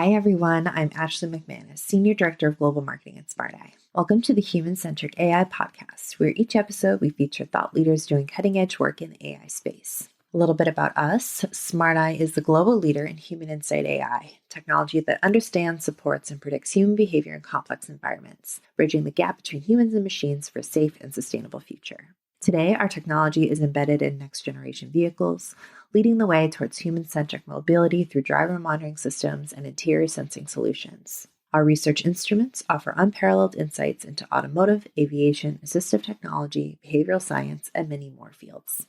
Hi, everyone. I'm Ashley McManus, Senior Director of Global Marketing at SmartEye. Welcome to the Human-Centric AI Podcast, where each episode we feature thought leaders doing cutting-edge work in the AI space. A little bit about us. SmartEye is the global leader in human insight AI, technology that understands, supports, and predicts human behavior in complex environments, bridging the gap between humans and machines for a safe and sustainable future. Today, our technology is embedded in next-generation vehicles, leading the way towards human-centric mobility through driver monitoring systems and interior sensing solutions. Our research instruments offer unparalleled insights into automotive, aviation, assistive technology, behavioral science, and many more fields.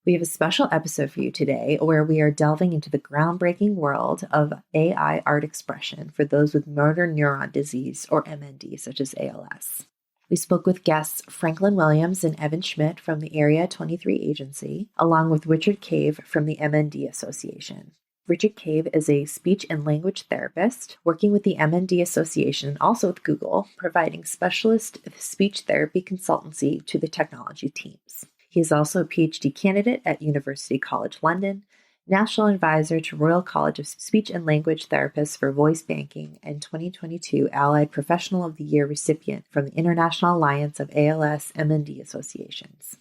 We have a special episode for you today where we are delving into the groundbreaking world of AI art expression for those with Motor Neuron Disease, or MND, such as ALS. We spoke with guests Franklin Williams and Evan Schmidt from the Area 23 Agency, along with Richard Cave from the MND Association. Richard Cave is a speech and language therapist working with the MND Association and also with Google, providing specialist speech therapy consultancy to the technology teams. He is also a PhD candidate at University College London, National Advisor to Royal College of Speech and Language Therapists for Voice Banking, and 2022 Allied Professional of the Year recipient from the International Alliance of ALS MND Associations.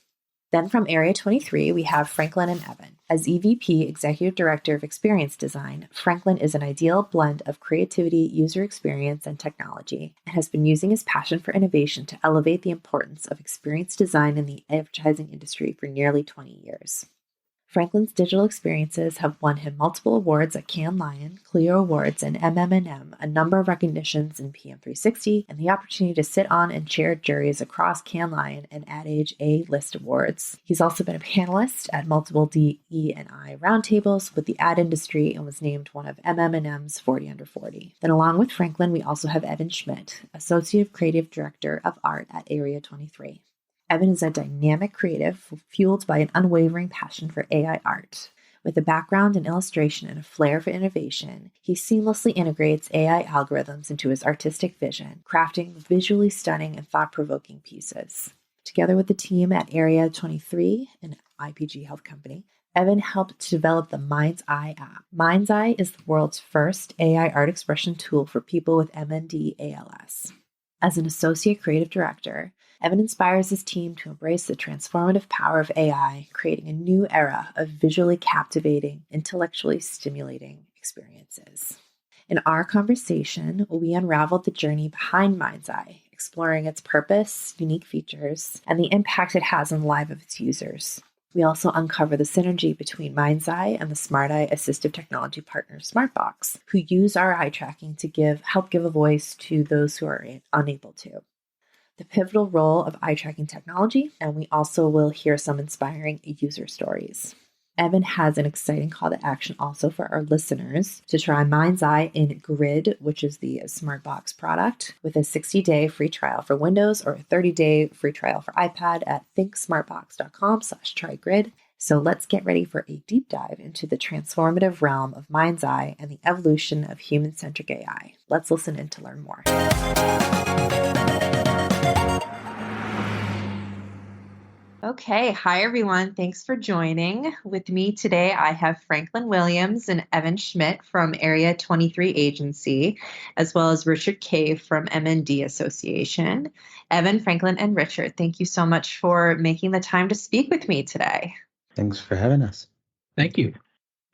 Then from Area 23, we have Franklin and Evan. As EVP, Executive Director of Experience Design, Franklin is an ideal blend of creativity, user experience, and technology, and has been using his passion for innovation to elevate the importance of experience design in the advertising industry for nearly 20 years. Franklin's digital experiences have won him multiple awards at Cannes Lion, Clio Awards, and MM&M, a number of recognitions in PM360, and the opportunity to sit on and chair juries across Cannes Lion and Ad Age A-List Awards. He's also been a panelist at multiple DE&I roundtables with the ad industry and was named one of MM&M's 40 Under 40. Then along with Franklin, we also have Evan Schmidt, Associate Creative Director of Art at Area 23. Evan is a dynamic creative fueled by an unwavering passion for AI art. With a background in illustration and a flair for innovation, he seamlessly integrates AI algorithms into his artistic vision, crafting visually stunning and thought-provoking pieces. Together with the team at Area 23 and IPG Health Company, Evan helped to develop the Mind's Eye app. Mind's Eye is the world's first AI art expression tool for people with MND ALS. As an associate creative director, Evan inspires his team to embrace the transformative power of AI, creating a new era of visually captivating, intellectually stimulating experiences. In our conversation, we unraveled the journey behind Mind's Eye, exploring its purpose, unique features, and the impact it has on the lives of its users. We also uncover the synergy between Mind's Eye and the SmartEye assistive technology partner Smartbox, who use our eye tracking to help give a voice to those who are unable to. The pivotal role of eye tracking technology, and we also will hear some inspiring user stories. Evan has an exciting call to action also for our listeners to try Mind's Eye in Grid, which is the Smartbox product, with a 60-day free trial for Windows or a 30-day free trial for iPad at thinksmartbox.com/trygrid. So let's get ready for a deep dive into the transformative realm of Mind's Eye and the evolution of human-centric AI. Let's listen in to learn more. Okay. Hi, everyone. Thanks for joining. With me today, I have Franklin Williams and Evan Schmidt from Area 23 Agency, as well as Richard Cave from MND Association. Evan, Franklin, and Richard, thank you so much for making the time to speak with me today. Thanks for having us. Thank you.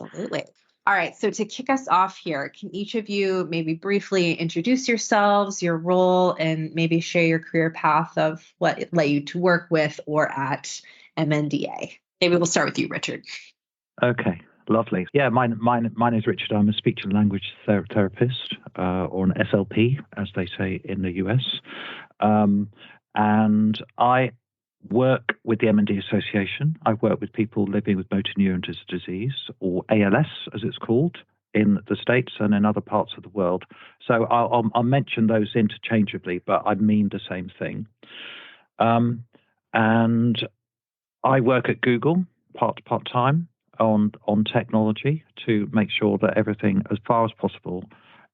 Absolutely. All right. So to kick us off here, can each of you maybe briefly introduce yourselves, your role, and maybe share your career path of what it led you to work with or at MNDA? Maybe we'll start with you, Richard. Okay, lovely. Yeah, mine is Richard. I'm a speech and language therapist, or an SLP, as they say in the US. And I work with the MND Association. I work with people living with motor neuron disease, or ALS, as it's called, in the States and in other parts of the world. So I'll mention those interchangeably, but I mean the same thing. And I work at Google part-time on technology to make sure that everything, as far as possible,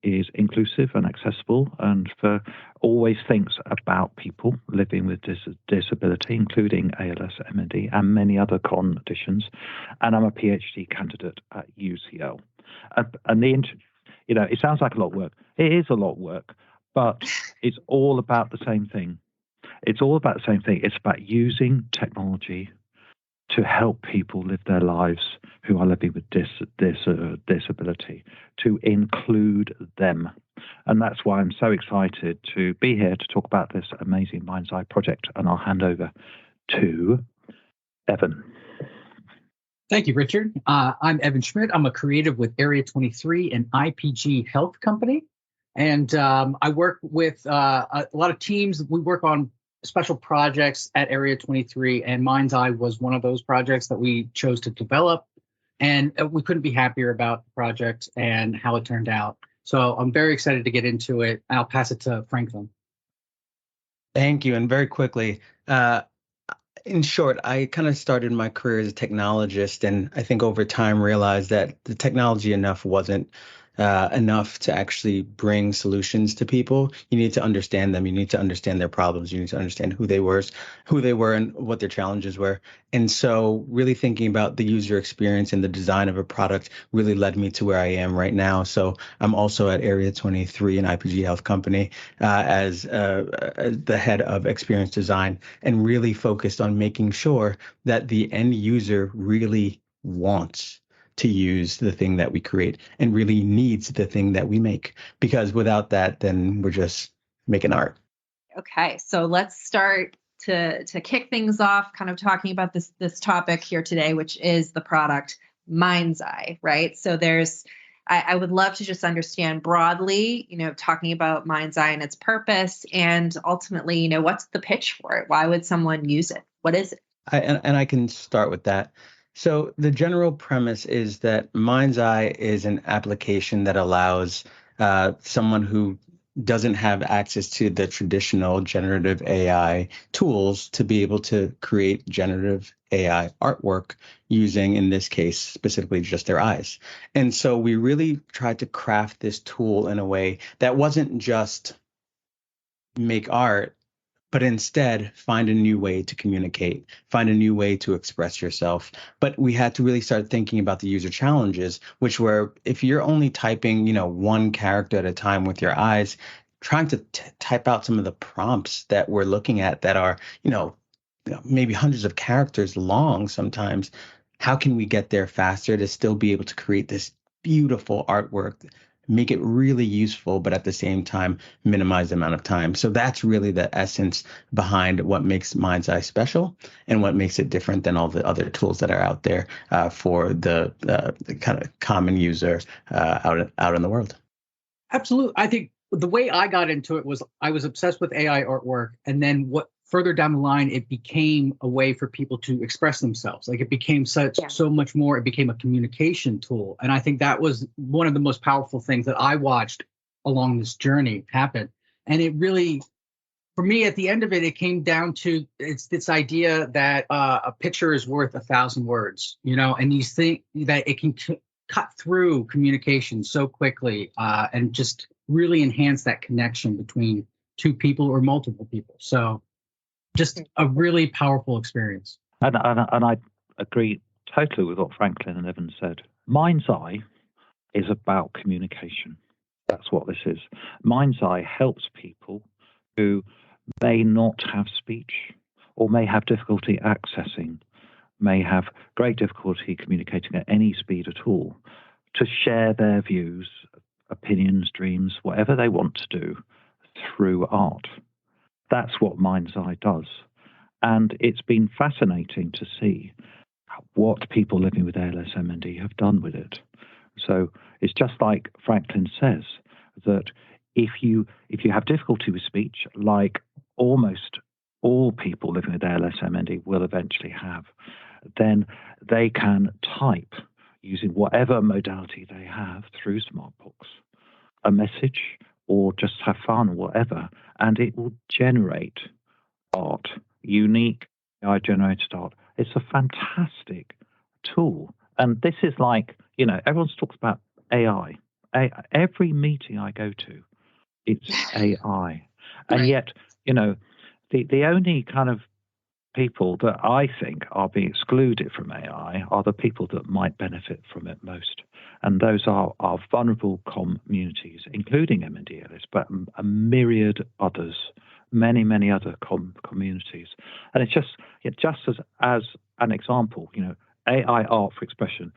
is inclusive and accessible, and for always thinks about people living with disability, including ALS, MND, and many other conditions. And I'm a PhD candidate at UCL. And it sounds like a lot of work. It is a lot of work, but it's all about the same thing. It's all about the same thing. It's about using technology to help people live their lives who are living with disability, to include them. And that's why I'm so excited to be here to talk about this amazing Mind's Eye project. And I'll hand over to Evan. Thank you, Richard. I'm Evan Schmidt. I'm a creative with Area 23 and IPG Health Company. And I work with a lot of teams. We work on special projects at Area 23, and Mind's Eye was one of those projects that we chose to develop. And we couldn't be happier about the project and how it turned out. So I'm very excited to get into it. I'll pass it to Franklin. Thank you. And very quickly, in short, I kind of started my career as a technologist, and I think over time realized that the technology wasn't enough to actually bring solutions to people. You need to understand them. You need to understand their problems. You need to understand who they were, and what their challenges were. And so really thinking about the user experience and the design of a product really led me to where I am right now. So I'm also at Area 23 and IPG Health Company as the head of experience design, and really focused on making sure that the end user really wants to use the thing that we create and really needs the thing that we make, because without that, then we're just making art. Okay, so let's start to kick things off, kind of talking about this topic here today, which is the product Mind's Eye, right? So I would love to just understand broadly, talking about Mind's Eye and its purpose, and ultimately, what's the pitch for it? Why would someone use it? What is it? I can start with that. So the general premise is that Mind's Eye is an application that allows someone who doesn't have access to the traditional generative AI tools to be able to create generative AI artwork using, in this case, specifically just their eyes. And so we really tried to craft this tool in a way that wasn't just make art, but instead find a new way to communicate, find a new way to express yourself. But we had to really start thinking about the user challenges, which were, if you're only typing, one character at a time with your eyes, trying to type out some of the prompts that we're looking at that are, maybe hundreds of characters long sometimes. How can we get there faster to still be able to create this beautiful artwork, make it really useful, but at the same time, minimize the amount of time? So that's really the essence behind what makes Mind's Eye special and what makes it different than all the other tools that are out there for the kind of common user out in the world. Absolutely. I think the way I got into it was I was obsessed with AI artwork. And then further down the line, it became a way for people to express themselves. Like it became so much more. It became a communication tool. And I think that was one of the most powerful things that I watched along this journey happen. And it really, for me, at the end of it, it came down to it's this idea that a picture is worth 1,000 words, and these things that it can cut through communication so quickly and just really enhance that connection between two people or multiple people. So just a really powerful experience. And I agree totally with what Franklin and Evan said. Mind's Eye is about communication. That's what this is. Mind's Eye helps people who may not have speech or may have difficulty accessing, may have great difficulty communicating at any speed at all, to share their views, opinions, dreams, whatever they want to do through art. That's what Mind's Eye does. And it's been fascinating to see what people living with ALS MND have done with it. So it's just like Franklin says, that if you have difficulty with speech, like almost all people living with ALS MND will eventually have, then they can type using whatever modality they have through Smartbox a message or just have fun or whatever, and it will generate art, unique AI-generated art. It's a fantastic tool. And this is like, everyone talks about AI. Every meeting I go to, it's AI. And yet, the only kind of people that I think are being excluded from AI are the people that might benefit from it most. And those are vulnerable communities, including MND ALS, but a myriad others, many other communities. And it's just as an example, AI art for expression.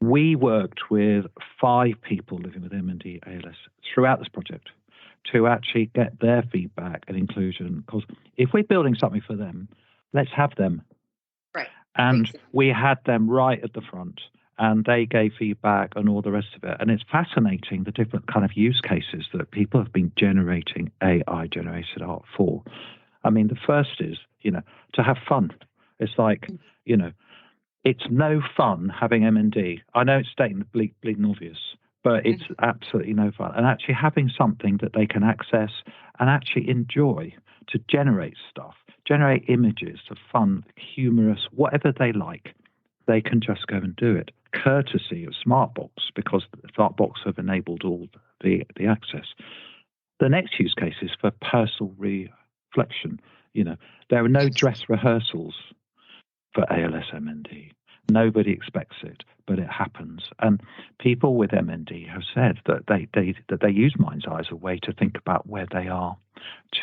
We worked with 5 people living with MND ALS throughout this project to actually get their feedback and inclusion. Because if we're building something for them, let's have them. Right. And we had them right at the front, and they gave feedback and all the rest of it. And it's fascinating the different kind of use cases that people have been generating AI-generated art for. I mean, the first is, to have fun. It's like, it's no fun having MND. I know it's stating the bleeding obvious, but it's absolutely no fun. And actually having something that they can access and actually enjoy to generate stuff, generate images of fun, humorous, whatever they like, they can just go and do it, courtesy of Smartbox, because Smartbox have enabled all the access. The next use case is for personal reflection. There are no dress rehearsals for ALS MND. Nobody expects it, but it happens. And people with MND have said that they use Mind's Eye as a way to think about where they are,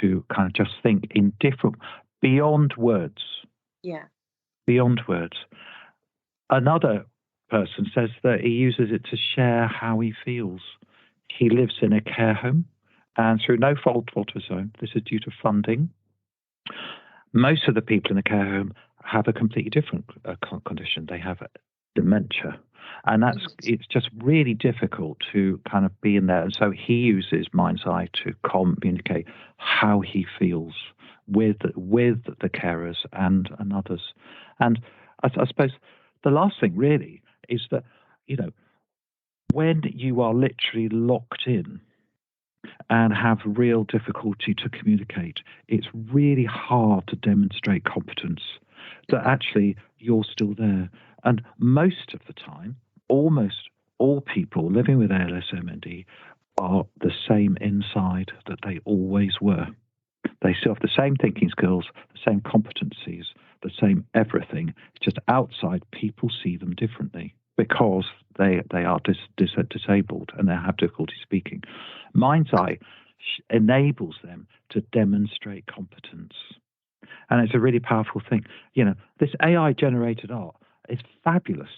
to kind of just think in different, beyond words. Yeah. Beyond words. Another person says that he uses it to share how he feels. He lives in a care home, and through no fault of his own, this is due to funding. Most of the people in the care home have a completely different condition. They have dementia, and it's just really difficult to kind of be in there. And so he uses Mind's Eye to communicate how he feels with the carers and others. And I suppose the last thing really is that, when you are literally locked in and have real difficulty to communicate, it's really hard to demonstrate competence, that actually you're still there. And most of the time, almost all people living with ALS MND are the same inside that they always were. They still have the same thinking skills, the same competencies, the same everything. Just outside, people see them differently because they are disabled and they have difficulty speaking. Mind's Eye enables them to demonstrate competence. And it's a really powerful thing. This AI-generated art is fabulous.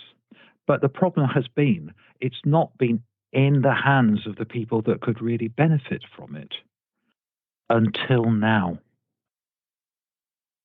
But the problem has been, it's not been in the hands of the people that could really benefit from it until now.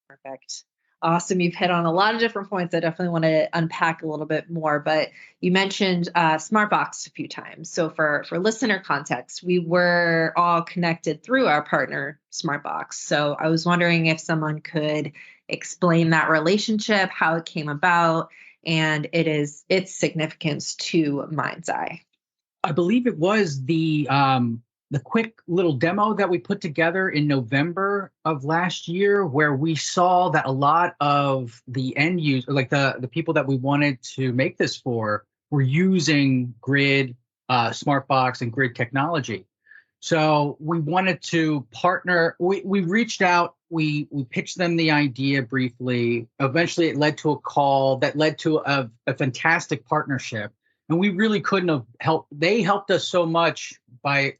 Perfect. Awesome. You've hit on a lot of different points. I definitely want to unpack a little bit more, but you mentioned Smartbox a few times. So for listener context, we were all connected through our partner Smartbox. So I was wondering if someone could explain that relationship, how it came about, and its significance to Mind's Eye. I believe it was the quick little demo that we put together in November of last year, where we saw that a lot of the end users, like the people that we wanted to make this for, were using Grid, Smartbox, and Grid technology. So we wanted to partner. We reached out. We pitched them the idea briefly. Eventually, it led to a call that led to a fantastic partnership. And we really couldn't have helped. They helped us so much by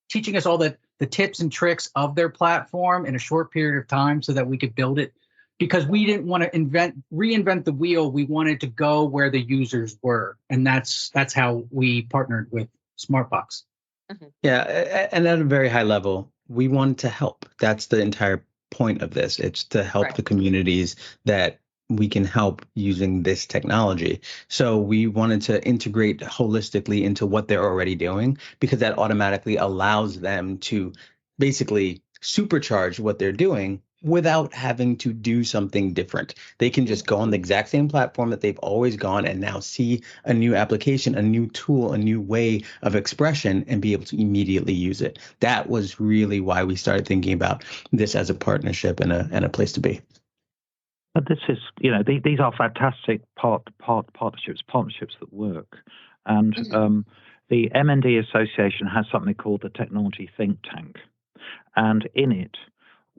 teaching us all the tips and tricks of their platform in a short period of time so that we could build it. Because we didn't want to reinvent the wheel. We wanted to go where the users were. And that's how we partnered with Smartbox. Mm-hmm. Yeah. And at a very high level, we wanted to help. That's the entire point of this. It's to help the communities that we can help using this technology. So we wanted to integrate holistically into what they're already doing, because that automatically allows them to basically supercharge what they're doing without having to do something different. They can just go on the exact same platform that they've always gone and now see a new application, a new tool, a new way of expression, and be able to immediately use it. That was really why we started thinking about this as a partnership and a place to be. But this is, these are fantastic partnerships that work. And the MND Association has something called the Technology Think Tank. And in it,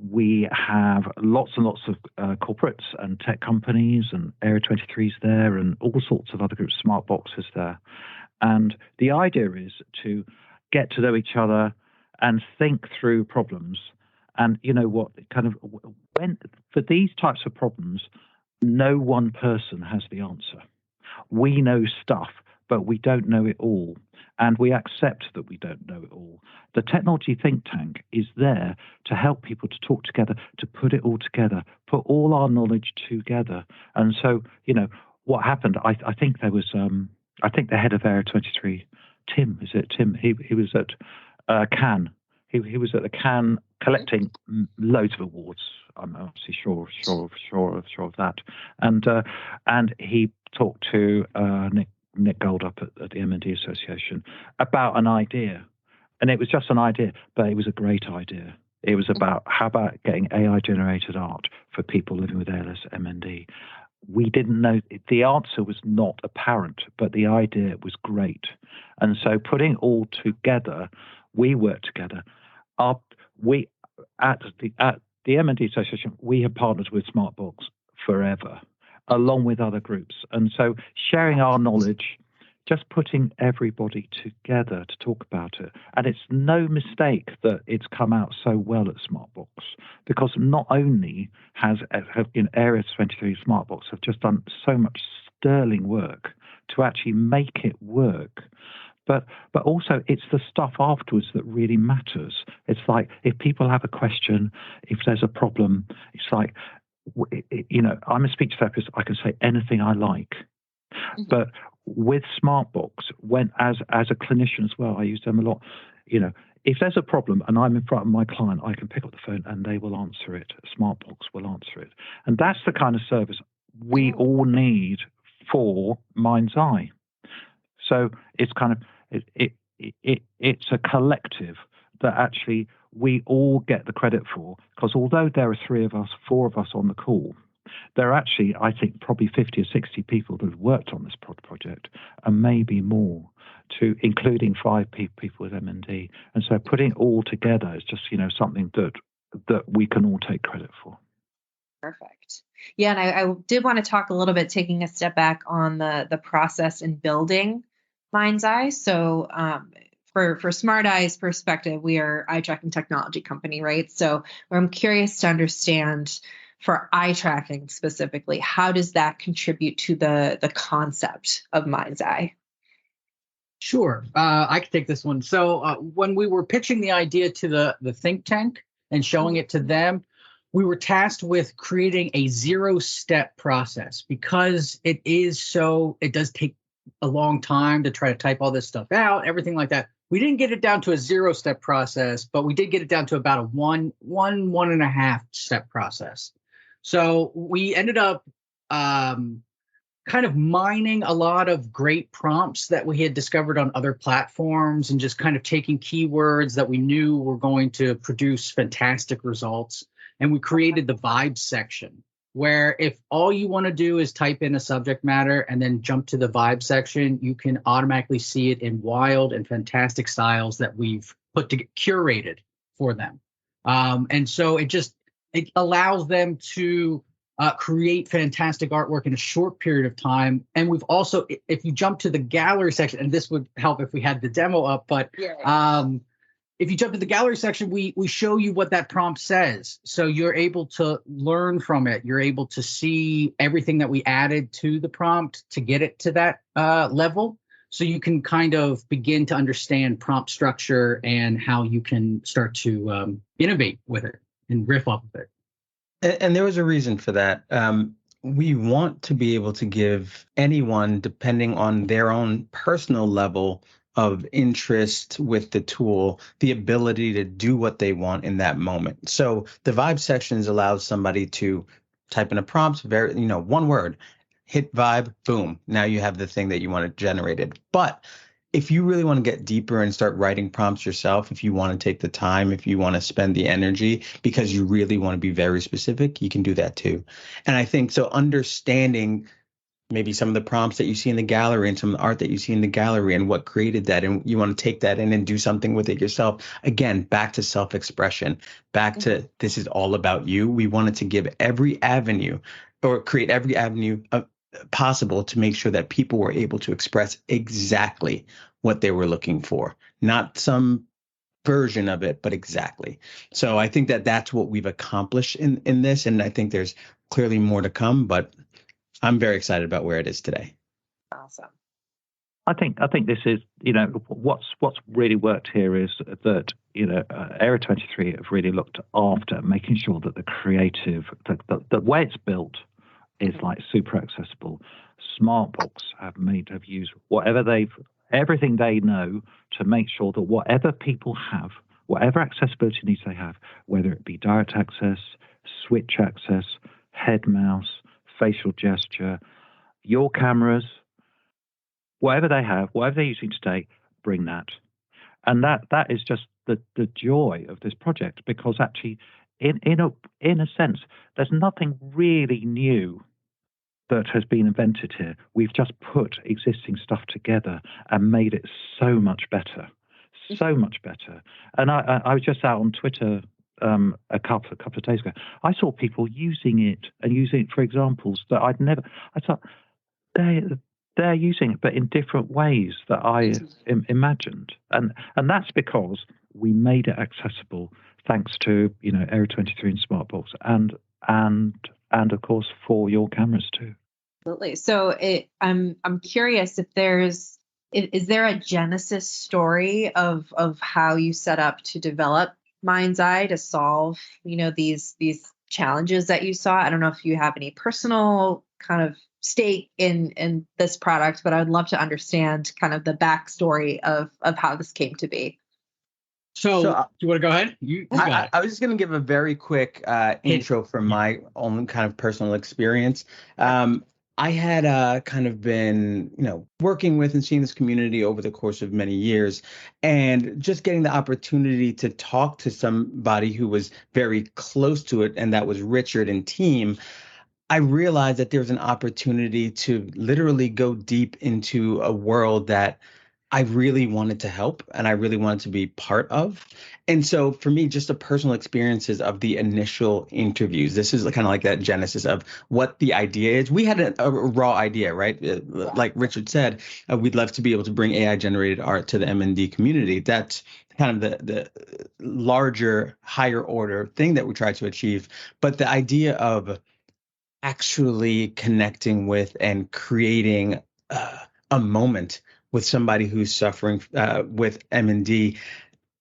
we have lots and lots of corporates and tech companies, and Area 23 is there, and all sorts of other groups. Smartbox is there. And the idea is to get to know each other and think through problems. And you know what, when for these types of problems, no one person has the answer. We know stuff, but we don't know it all. And we accept that we don't know it all. The technology think tank is there to help people to talk together, to put it all together, put all our knowledge together. And so, what happened, I think there was, I think the head of Area 23, Tim, is it Tim? He was at Cannes. He was at the Cannes collecting loads of awards. I'm obviously sure of that. And he talked to Nick Gold up at the MND Association about an idea. And it was just an idea, but it was a great idea. It was about how about getting AI-generated art for people living with ALS, MND. We didn't know, the answer was not apparent, but the idea was great. And so putting all together, we worked together. At the MND Association, we have partnered with Smartbox forever, along with other groups. And so sharing our knowledge, just putting everybody together to talk about it. And it's no mistake that it's come out so well at Smartbox, because not only have in Area 23 Smartbox have just done so much sterling work to actually make it work, but also it's the stuff afterwards that really matters. It's like if people have a question, if there's a problem, it's like, I'm a speech therapist, I can say anything I like. Mm-hmm. But with Smartbox, when as a clinician as well, I use them a lot. If there's a problem and I'm in front of my client, I can pick up the phone and they will answer it. Smartbox will answer it. And that's the kind of service we all need for Mind's Eye. So it's kind of, it's a collective that actually we all get the credit for, because although there are 4 of us on the call, there are actually, I think, probably 50 or 60 people that have worked on this project, and maybe more, including 5 people with MND. And so putting it all together is just, something that we can all take credit for. Perfect. Yeah, and I did want to talk a little bit, taking a step back on the process in building Mind's Eye. So for Smart Eye's perspective, we are eye tracking technology company, right? So I'm curious to understand, for eye tracking specifically, how does that contribute to the concept of Mind's Eye? Sure. I can take this one. So when we were pitching the idea to the think tank and showing it to them, we were tasked with creating a 0-step process, because it does take a long time to try to type all this stuff out, everything like that. We didn't get it down to a 0-step process, but we did get it down to about a 1.5 step process. So we ended up kind of mining a lot of great prompts that we had discovered on other platforms, and just kind of taking keywords that we knew were going to produce fantastic results. And we created the vibes section, where if all you want to do is type in a subject matter and then jump to the vibe section, you can automatically see it in wild and fantastic styles that we've curated for them. And so it allows them to create fantastic artwork in a short period of time. And we've also, if you jump to the gallery section, and this would help if we had the demo up, but if you jump to the gallery section, we show you what that prompt says. So you're able to learn from it. You're able to see everything that we added to the prompt to get it to that level. So you can kind of begin to understand prompt structure and how you can start to innovate with it and riff off of it. And there was a reason for that. We want to be able to give anyone, depending on their own personal level of interest with the tool, the ability to do what they want in that moment. So the vibe sections allows somebody to type in a prompt, one word, hit vibe, boom. Now you have the thing that you want generated. But if you really want to get deeper and start writing prompts yourself, if you want to take the time, if you want to spend the energy because you really want to be very specific, you can do that too. And I think so understanding maybe some of the prompts that you see in the gallery and some of the art that you see in the gallery and what created that. And you want to take that in and do something with it yourself. Again, back to self-expression, back to this is all about you. We wanted to give every avenue or create every avenue possible to make sure that people were able to express exactly what they were looking for, not some version of it, but exactly. So I think that that's what we've accomplished in this. And I think there's clearly more to come, but I'm very excited about where it is today. Awesome. I think this is, what's really worked here is that, Area 23 have really looked after making sure that the creative, the way it's built is like super accessible. Smartbox have used everything they know to make sure that whatever people have, whatever accessibility needs they have, whether it be direct access, switch access, head mouse, facial gesture, your cameras, whatever they have, whatever they're using today, bring that. And that is just the joy of this project, because actually, in a sense, there's nothing really new that has been invented here. We've just put existing stuff together and made it so much better. And I was just out on Twitter a couple of days ago. I saw people using it for examples that I thought they're using it, but in different ways that I imagined. And that's because we made it accessible thanks to, Area 23 and Smartbox and of course for your cameras too. Absolutely. So I'm curious if is there a genesis story of how you set up to develop Mind's Eye to solve, these challenges that you saw? I don't know if you have any personal kind of stake in this product, but I would love to understand kind of the backstory of how this came to be. So do you want to go ahead? I was just going to give a very quick intro from my own kind of personal experience. I had kind of been, working with and seeing this community over the course of many years, and just getting the opportunity to talk to somebody who was very close to it, and that was Richard and team. I realized that there's an opportunity to literally go deep into a world that I really wanted to help and I really wanted to be part of. And so for me, just the personal experiences of the initial interviews, this is kind of like that genesis of what the idea is. We had a raw idea, right? Like Richard said, we'd love to be able to bring AI generated art to the MND community. That's kind of the larger, higher order thing that we try to achieve. But the idea of actually connecting with and creating a moment with somebody who's suffering with MND,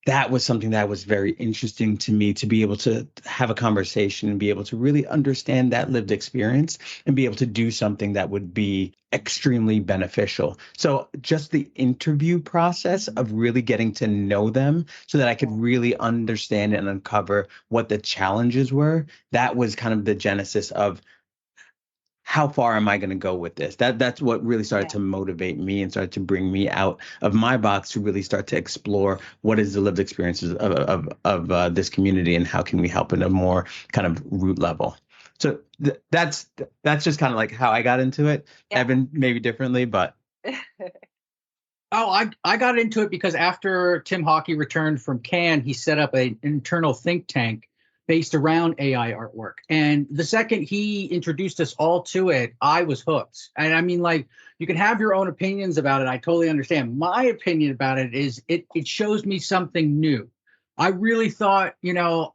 that was something that was very interesting to me, to be able to have a conversation and be able to really understand that lived experience and be able to do something that would be extremely beneficial. So just the interview process of really getting to know them so that I could really understand and uncover what the challenges were, that was kind of the genesis of how far am I going to go with this? That's what really started to motivate me and started to bring me out of my box to really start to explore what is the lived experiences of this community and how can we help in a more kind of root level. So that's just kind of like how I got into it. Yeah. Evan, maybe differently, but. I got into it because after Tim Hawkey returned from Cannes, he set up an internal think tank based around AI artwork. And the second he introduced us all to it, I was hooked. And I mean, like, you can have your own opinions about it. I totally understand. My opinion about it is it shows me something new. I really thought, I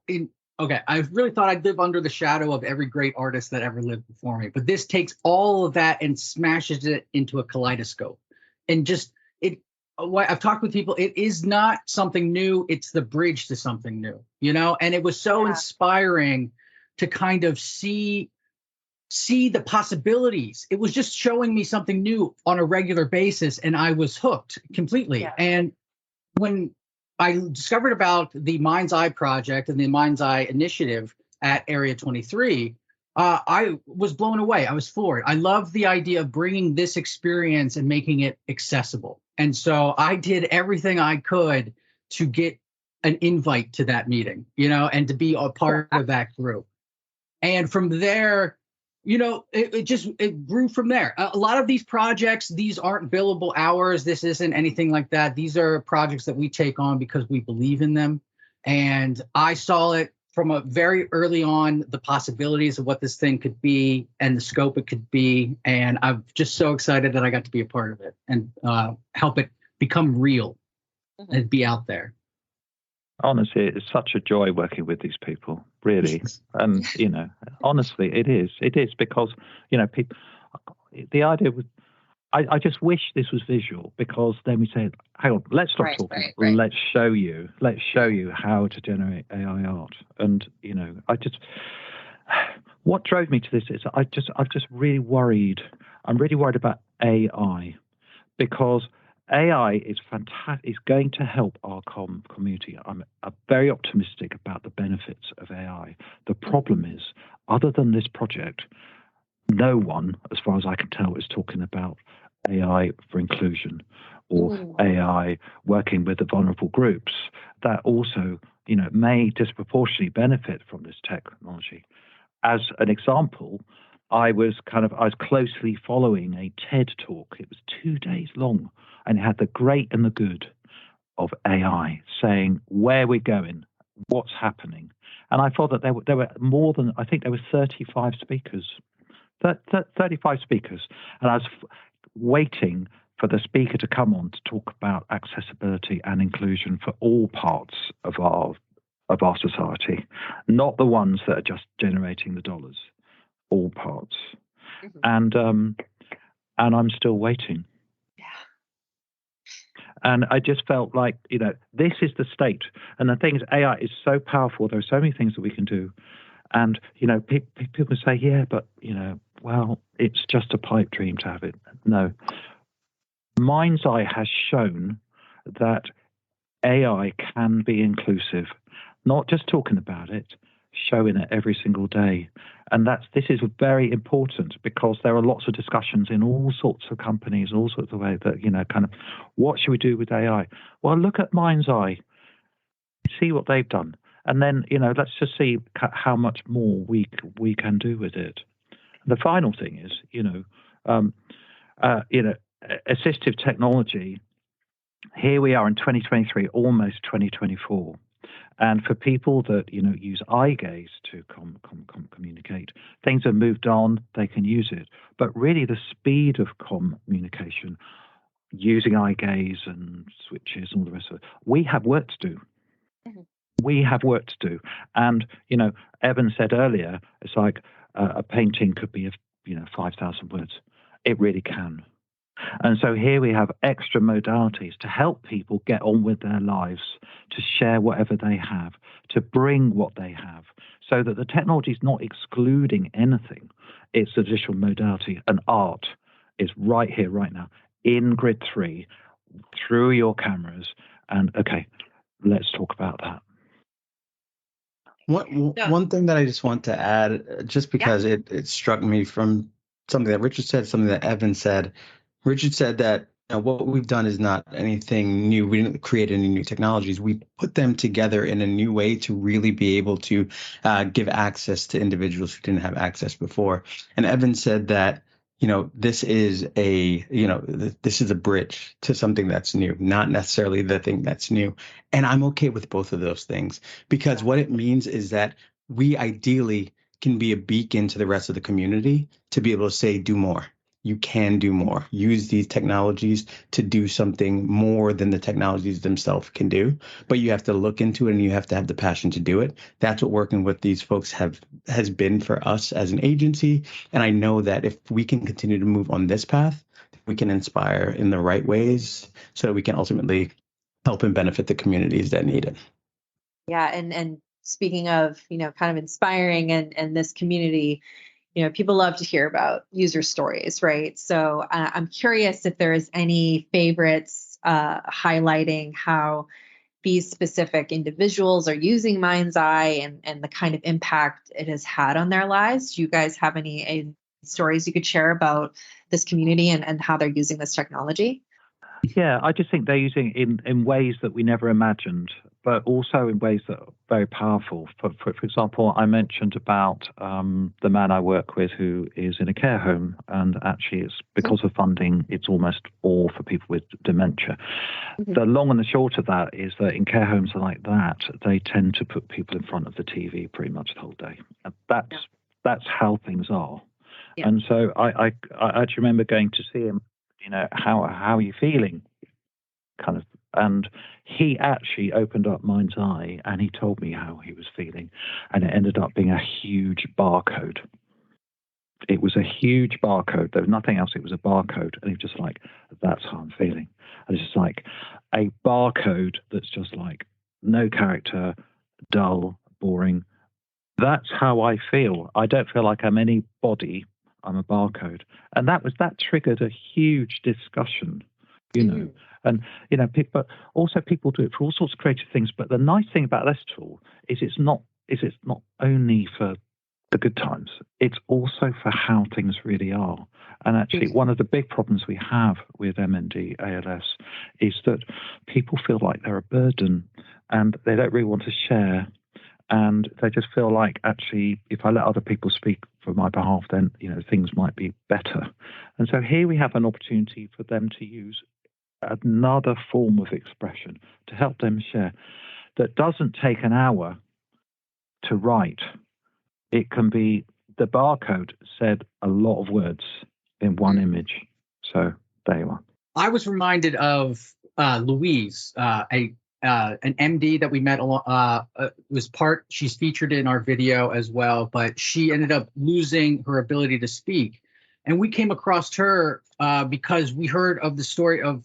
really thought I'd live under the shadow of every great artist that ever lived before me. But this takes all of that and smashes it into a kaleidoscope. And just, I've talked with people, it is not something new. It's the bridge to something new, and it was so inspiring to kind of see the possibilities. It was just showing me something new on a regular basis, and I was hooked completely. Yeah. And when I discovered about the Mind's Eye project and the Mind's Eye initiative at Area 23, I was blown away. I was floored. I love the idea of bringing this experience and making it accessible. And so I did everything I could to get an invite to that meeting, and to be a part of that group. And from there, It grew from there. A lot of these projects, these aren't billable hours. This isn't anything like that. These are projects that we take on because we believe in them. And I saw it from a very early on, the possibilities of what this thing could be and the scope it could be. And I'm just so excited that I got to be a part of it and help it become real and be out there. Honestly, it's such a joy working with these people, really. And, honestly, it is. It is because, people, the idea was, I just wish this was visual, because then we say, hang on, let's stop talking. Right. Let's show you how to generate AI art. And, what drove me to this is I'm just really worried. I'm really worried about AI, because AI is fantastic. Is going to help our community. I'm very optimistic about the benefits of AI. The problem is, other than this project, no one, as far as I can tell, is talking about AI for inclusion or AI working with the vulnerable groups that also, may disproportionately benefit from this technology. As an example, I was closely following a TED talk. It was 2 days long, and it had the great and the good of AI, saying where we're going, what's happening. And I thought that there were more than, I think there were 35 speakers. 35 speakers. And I was waiting for the speaker to come on to talk about accessibility and inclusion for all parts of our society, not the ones that are just generating the dollars, all parts. And I'm still waiting. And I just felt like, this is the state. And the thing is, AI is so powerful. There are so many things that we can do. And, people say, yeah, but, well, it's just a pipe dream to have it. No. Mind's Eye has shown that AI can be inclusive, not just talking about it, showing it every single day. And this is very important, because there are lots of discussions in all sorts of companies, all sorts of ways that, what should we do with AI? Well, look at Mind's Eye, see what they've done. And then, let's just see how much more we can do with it. The final thing is, assistive technology. Here we are in 2023, almost 2024. And for people that, use eye gaze to communicate, things have moved on, they can use it. But really the speed of communication, using eye gaze and switches and all the rest of it, we have work to do. We have work to do. And, Evan said earlier, it's like a painting could be 5,000 words. It really can. And so here we have extra modalities to help people get on with their lives, to share whatever they have, to bring what they have, so that the technology is not excluding anything. It's additional modality, and art is right here, right now, in Grid 3, through your cameras. And okay, let's talk about that. One thing that I just want to add, just because it struck me from something that Richard said, something that Evan said. Richard said that what we've done is not anything new. We didn't create any new technologies. We put them together in a new way to really be able to give access to individuals who didn't have access before. And Evan said that, this is this is a bridge to something that's new, not necessarily the thing that's new. And I'm okay with both of those things, because what it means is that we ideally can be a beacon to the rest of the community to be able to say, do more. You can do more. Use these technologies to do something more than the technologies themselves can do. But you have to look into it, and you have to have the passion to do it. That's what working with these folks has been for us as an agency. And I know that if we can continue to move on this path, we can inspire in the right ways so that we can ultimately help and benefit the communities that need it. Yeah. And speaking of, kind of inspiring and this community, people love to hear about user stories, right? So I'm curious if there is any favorites highlighting how these specific individuals are using Mind's Eye and the kind of impact it has had on their lives. Do you guys have any stories you could share about this community and how they're using this technology? Yeah, I just think they're using it in ways that we never imagined. but also in ways that are very powerful. For example, I mentioned about the man I work with who is in a care home, and actually it's because of funding, it's almost all for people with dementia. Mm-hmm. The long and the short of that is that in care homes like that, they tend to put people in front of the TV pretty much the whole day. And that's how things are. Yeah. And so I actually remember going to see him, how are you feeling? Kind of. And he actually opened up Mind's Eye and he told me how he was feeling. And it ended up being a huge barcode. It was a huge barcode. There was nothing else. It was a barcode. And he was just like, that's how I'm feeling. And it's just like a barcode that's just like no character, dull, boring. That's how I feel. I don't feel like I'm anybody. I'm a barcode. And that triggered a huge discussion, And, but also people do it for all sorts of creative things. But the nice thing about this tool is it's not only for the good times. It's also for how things really are. And actually, one of the big problems we have with MND ALS is that people feel like they're a burden and they don't really want to share. And they just feel like, actually, if I let other people speak for my behalf, then, things might be better. And so here we have an opportunity for them to use another form of expression to help them share that doesn't take an hour to write. It can be, the barcode said a lot of words in one image. So there you are. I was reminded of Louise, an MD that we met. She's featured in our video as well, but she ended up losing her ability to speak. And we came across her because we heard of the story of,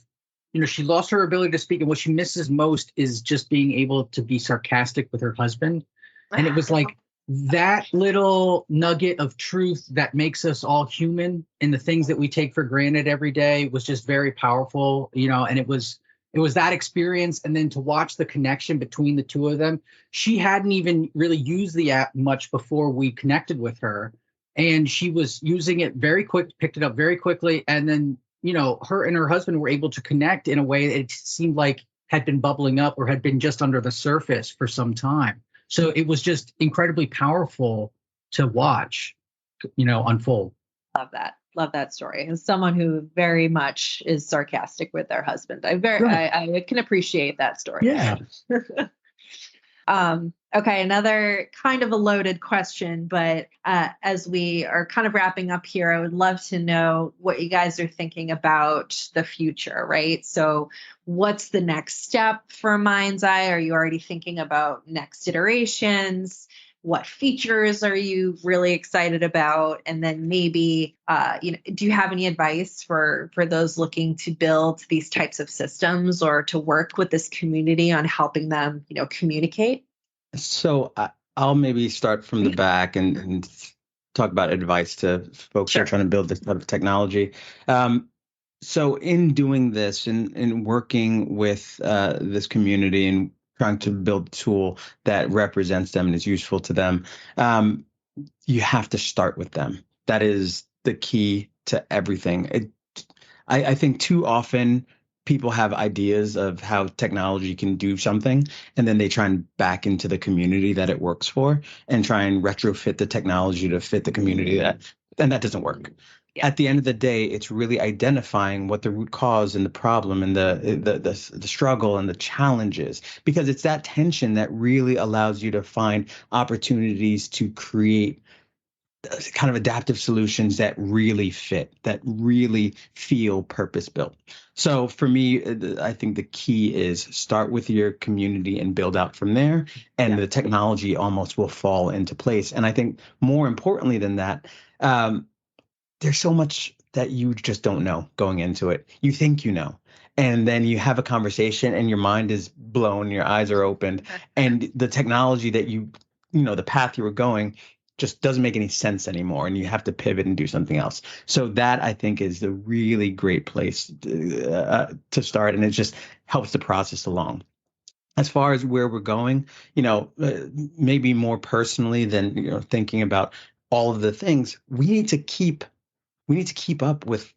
she lost her ability to speak, and what she misses most is just being able to be sarcastic with her husband. And it was like that little nugget of truth that makes us all human, and the things that we take for granted every day was just very powerful, and it was that experience. And then to watch the connection between the two of them, she hadn't even really used the app much before we connected with her. And she was using it picked it up very quickly. And then, her and her husband were able to connect in a way that it seemed like had been bubbling up or had been just under the surface for some time. So it was just incredibly powerful to watch, unfold. Love that story. As someone who very much is sarcastic with their husband, I can appreciate that story. Yeah. Okay, another kind of a loaded question, but as we are kind of wrapping up here, I would love to know what you guys are thinking about the future, right? So what's the next step for Mind's Eye? Are you already thinking about next iterations? What features are you really excited about? And then maybe, do you have any advice for those looking to build these types of systems or to work with this community on helping them, communicate? So I'll maybe start from the back and talk about advice to folks who are trying to build this type of technology. So in doing this and working with this community and trying to build a tool that represents them and is useful to them, you have to start with them. That is the key to everything. I think too often people have ideas of how technology can do something, and then they try and back into the community that it works for and try and retrofit the technology to fit the community and that doesn't work. Yeah. At the end of the day, it's really identifying what the root cause and the problem and the struggle and the challenges, because it's that tension that really allows you to find opportunities to create kind of adaptive solutions that really fit, that really feel purpose-built. So for me, I think the key is start with your community and build out from there, and the technology almost will fall into place. And I think more importantly than that, there's so much that you just don't know going into it. You think you know, and then you have a conversation and your mind is blown, your eyes are opened, and the technology that the path you were going just doesn't make any sense anymore, and you have to pivot and do something else. So that, I think, is a really great place to start, and it just helps the process along. As far as where we're going, maybe more personally than thinking about all of the things, we need to keep up with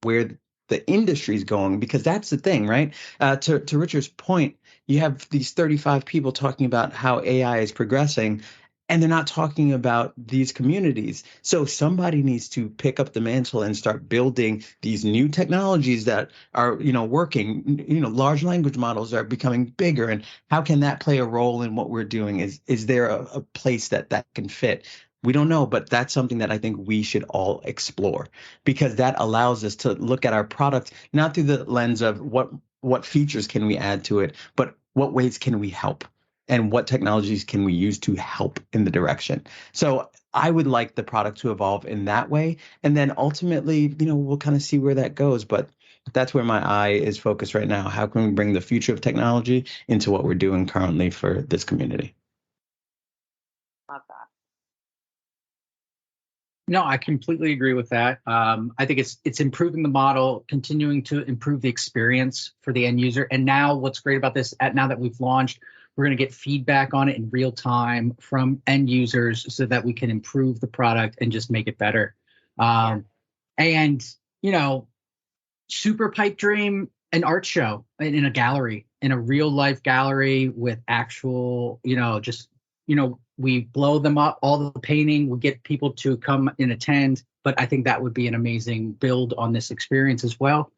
where the industry is going, because that's the thing, right? To Richard's point, you have these 35 people talking about how AI is progressing, and they're not talking about these communities. So somebody needs to pick up the mantle and start building these new technologies that are, working. Large language models are becoming bigger, and how can that play a role in what we're doing? Is there a place that can fit? We don't know, but that's something that I think we should all explore, because that allows us to look at our product not through the lens of what features can we add to it, but what ways can we help, and what technologies can we use to help in the direction. So I would like the product to evolve in that way. And then ultimately, we'll kind of see where that goes. But that's where my eye is focused right now. How can we bring the future of technology into what we're doing currently for this community? Love that. No, I completely agree with that. I think it's improving the model, continuing to improve the experience for the end user. And now what's great about this, now that we've launched, we're going to get feedback on it in real time from end users so that we can improve the product and just make it better. And, super pipe dream, an art show in a gallery, in a real life gallery with actual, we blow them up, all the painting, we get people to come and attend. But I think that would be an amazing build on this experience as well.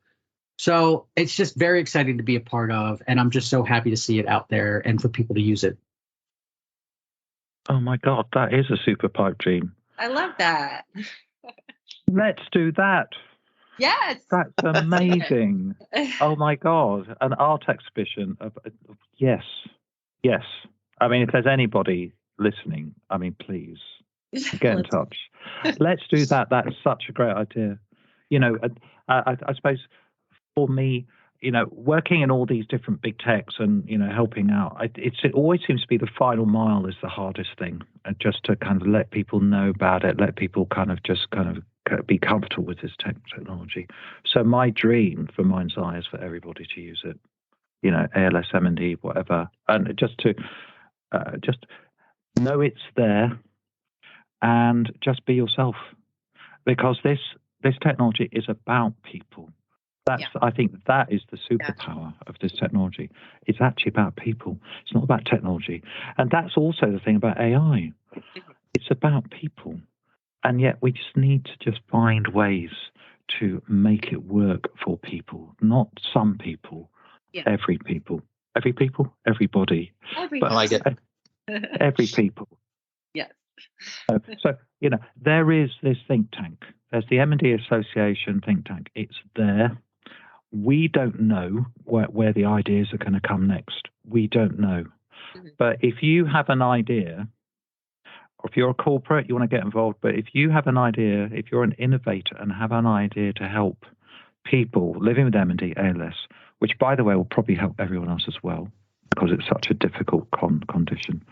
So it's just very exciting to be a part of, and I'm just so happy to see it out there and for people to use it. Oh my God, that is a super pipe dream. I love that. Let's do that. Yes. That's amazing. Oh my God, an art exhibition. Yes. I mean, if there's anybody listening, please get in touch. Let's do that. That's such a great idea. I suppose for me, working in all these different big techs and, helping out, it always seems to be the final mile is the hardest thing. And just to kind of let people know about it, let people kind of be comfortable with this technology. So my dream for Mind's Eye is for everybody to use it, ALS, MND, whatever. And just to just know it's there and just be yourself, because this technology is about people. I think that is the superpower of this technology. It's actually about people. It's not about technology. And that's also the thing about AI. It's about people. And yet we just need to just find ways to make it work for people, not some people, every people. Every people? Everybody. Everybody. I like it. Every people. Yes. So, there is this think tank. There's the MND Association think tank. It's there. We don't know where the ideas are going to come next. We don't know. Mm-hmm. But if you have an idea, or if you're a corporate, you want to get involved, but if you have an idea, if you're an innovator and have an idea to help people living with MND ALS, which, by the way, will probably help everyone else as well, because it's such a difficult condition,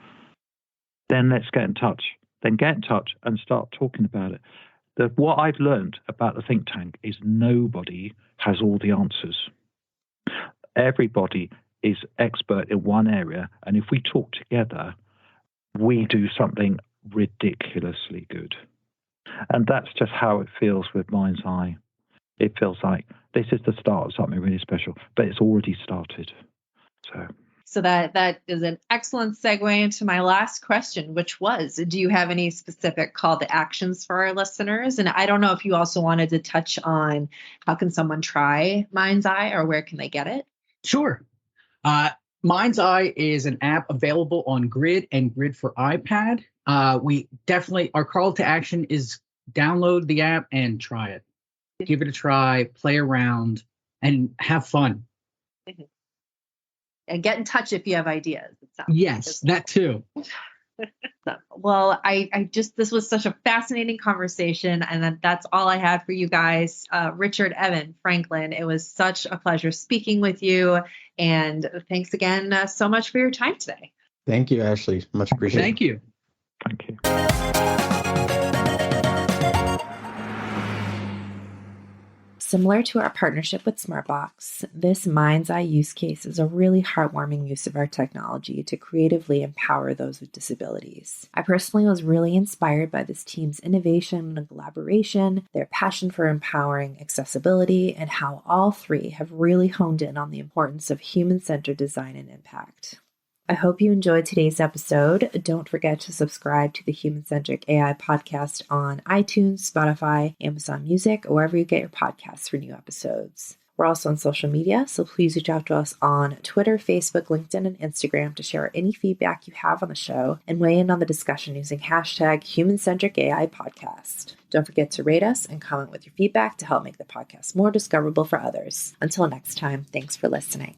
then let's get in touch. Then get in touch and start talking about it. What I've learned about the think tank is nobody has all the answers. Everybody is expert in one area, and if we talk together, we do something ridiculously good. And that's just how it feels with Mind's Eye. It feels like this is the start of something really special, but it's already started. So that is an excellent segue into my last question, which was, do you have any specific call to actions for our listeners? And I don't know if you also wanted to touch on how can someone try Mind's Eye, or where can they get it? Sure. Mind's Eye is an app available on Grid and Grid for iPad. Our call to action is download the app and try it. Give it a try, play around, and have fun. Mm-hmm. And get in touch if you have ideas. Yes, that too. Well, this was such a fascinating conversation, and that's all I had for you guys. Richard, Evan, Franklin, it was such a pleasure speaking with you, and thanks again so much for your time today. Thank you, Ashley. Much appreciated. Thank you. Thank you. Similar to our partnership with Smartbox, this Mind's Eye use case is a really heartwarming use of our technology to creatively empower those with disabilities. I personally was really inspired by this team's innovation and collaboration, their passion for empowering accessibility, and how all three have really honed in on the importance of human-centered design and impact. I hope you enjoyed today's episode. Don't forget to subscribe to the Human-Centric AI podcast on iTunes, Spotify, Amazon Music, or wherever you get your podcasts for new episodes. We're also on social media, so please reach out to us on Twitter, Facebook, LinkedIn, and Instagram to share any feedback you have on the show and weigh in on the discussion using hashtag Human-Centric AI Podcast. Don't forget to rate us and comment with your feedback to help make the podcast more discoverable for others. Until next time, thanks for listening.